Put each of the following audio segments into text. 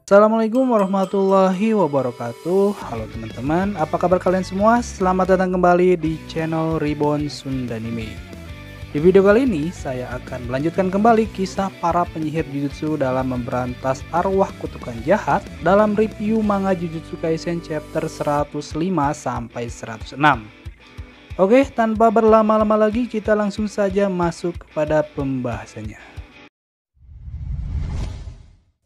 Assalamualaikum warahmatullahi wabarakatuh. Halo teman-teman, apa kabar kalian semua? Selamat datang kembali di channel Reborn Sundanime. Di video kali ini saya akan melanjutkan kembali kisah para penyihir Jujutsu dalam memberantas arwah kutukan jahat dalam review manga Jujutsu Kaisen chapter 105 sampai 106. Oke, tanpa berlama-lama lagi kita langsung saja masuk kepada pembahasannya.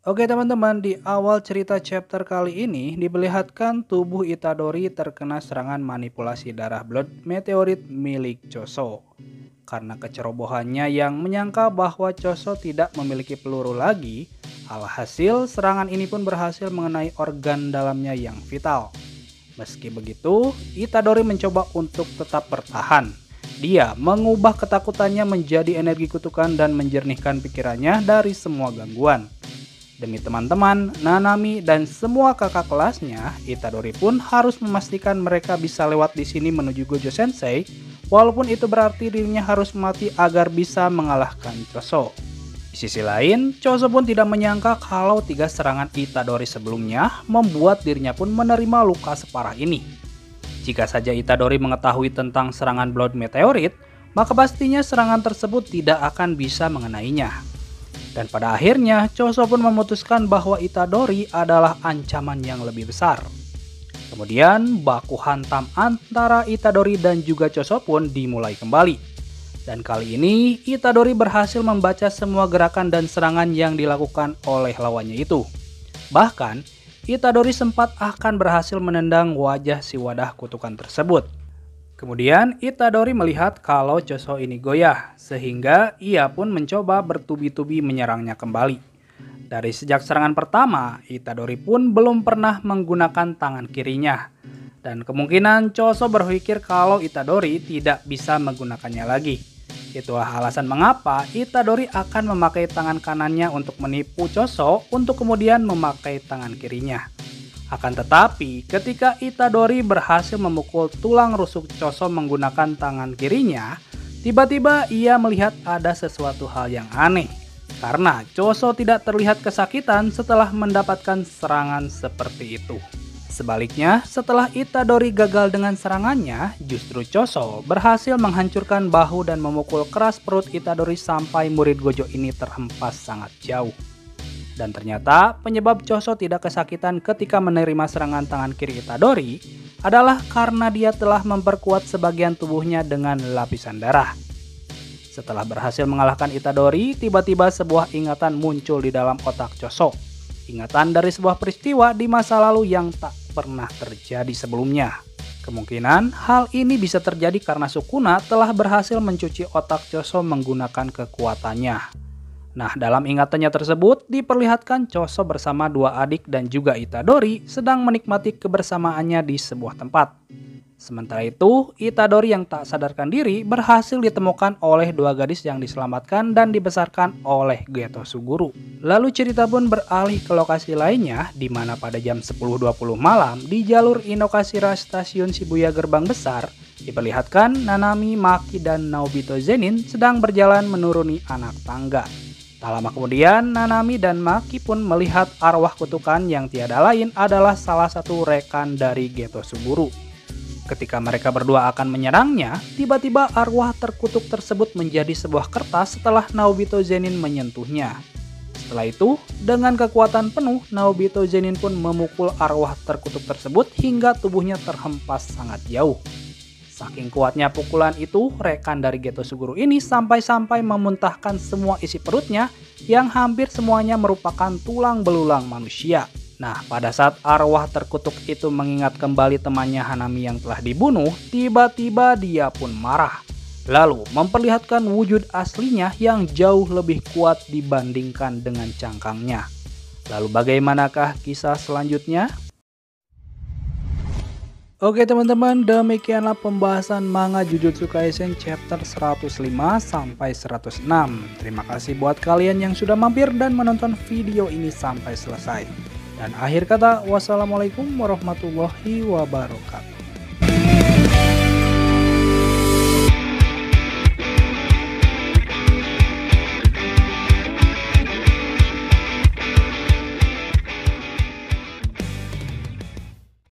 Oke teman-teman, di awal cerita chapter kali ini diperlihatkan tubuh Itadori terkena serangan manipulasi darah blood meteorit milik Choso. Karena kecerobohannya yang menyangka bahwa Choso tidak memiliki peluru lagi, alhasil serangan ini pun berhasil mengenai organ dalamnya yang vital. Meski begitu, Itadori mencoba untuk tetap bertahan. Dia mengubah ketakutannya menjadi energi kutukan dan menjernihkan pikirannya dari semua gangguan. Demi teman-teman, Nanami dan semua kakak kelasnya, Itadori pun harus memastikan mereka bisa lewat di sini menuju Gojo Sensei, walaupun itu berarti dirinya harus mati agar bisa mengalahkan Choso. Di sisi lain, Choso pun tidak menyangka kalau 3 serangan Itadori sebelumnya membuat dirinya pun menerima luka separah ini. Jika saja Itadori mengetahui tentang serangan Blood Meteorit, maka pastinya serangan tersebut tidak akan bisa mengenainya. Dan pada akhirnya, Choso pun memutuskan bahwa Itadori adalah ancaman yang lebih besar. Kemudian, baku hantam antara Itadori dan juga Choso pun dimulai kembali. Dan kali ini, Itadori berhasil membaca semua gerakan dan serangan yang dilakukan oleh lawannya itu. Bahkan, Itadori sempat akan berhasil menendang wajah si wadah kutukan tersebut. Kemudian Itadori melihat kalau Choso ini goyah, sehingga ia pun mencoba bertubi-tubi menyerangnya kembali. Dari sejak serangan pertama, Itadori pun belum pernah menggunakan tangan kirinya. Dan kemungkinan Choso berpikir kalau Itadori tidak bisa menggunakannya lagi. Itulah alasan mengapa Itadori akan memakai tangan kanannya untuk menipu Choso untuk kemudian memakai tangan kirinya. Akan tetapi, ketika Itadori berhasil memukul tulang rusuk Choso menggunakan tangan kirinya, tiba-tiba ia melihat ada sesuatu hal yang aneh. Karena Choso tidak terlihat kesakitan setelah mendapatkan serangan seperti itu. Sebaliknya, setelah Itadori gagal dengan serangannya, justru Choso berhasil menghancurkan bahu dan memukul keras perut Itadori sampai murid Gojo ini terhempas sangat jauh. Dan ternyata penyebab Choso tidak kesakitan ketika menerima serangan tangan kiri Itadori adalah karena dia telah memperkuat sebagian tubuhnya dengan lapisan darah. Setelah berhasil mengalahkan Itadori, tiba-tiba sebuah ingatan muncul di dalam otak Choso. Ingatan dari sebuah peristiwa di masa lalu yang tak pernah terjadi sebelumnya. Kemungkinan hal ini bisa terjadi karena Sukuna telah berhasil mencuci otak Choso menggunakan kekuatannya. Nah, dalam ingatannya tersebut diperlihatkan Choso bersama 2 adik dan juga Itadori sedang menikmati kebersamaannya di sebuah tempat. Sementara itu, Itadori yang tak sadarkan diri berhasil ditemukan oleh 2 gadis yang diselamatkan dan dibesarkan oleh Geto Suguru. Lalu cerita pun beralih ke lokasi lainnya, di mana pada jam 10.20 malam di jalur Inokashira Stasiun Shibuya Gerbang Besar, diperlihatkan Nanami, Maki, dan Naobito Zenin sedang berjalan menuruni anak tangga. Tak lama kemudian, Nanami dan Maki pun melihat arwah kutukan yang tiada lain adalah salah satu rekan dari Geto Suguru. Ketika mereka berdua akan menyerangnya, tiba-tiba arwah terkutuk tersebut menjadi sebuah kertas setelah Naobito Zenin menyentuhnya. Setelah itu, dengan kekuatan penuh, Naobito Zenin pun memukul arwah terkutuk tersebut hingga tubuhnya terhempas sangat jauh. Saking kuatnya pukulan itu, rekan dari Geto Suguru ini sampai-sampai memuntahkan semua isi perutnya yang hampir semuanya merupakan tulang belulang manusia. Nah, pada saat arwah terkutuk itu mengingat kembali temannya Hanami yang telah dibunuh, tiba-tiba dia pun marah. Lalu memperlihatkan wujud aslinya yang jauh lebih kuat dibandingkan dengan cangkangnya. Lalu bagaimanakah kisah selanjutnya? Oke teman-teman, demikianlah pembahasan manga Jujutsu Kaisen chapter 105 sampai 106. Terima kasih buat kalian yang sudah mampir dan menonton video ini sampai selesai. Dan akhir kata, wassalamualaikum warahmatullahi wabarakatuh.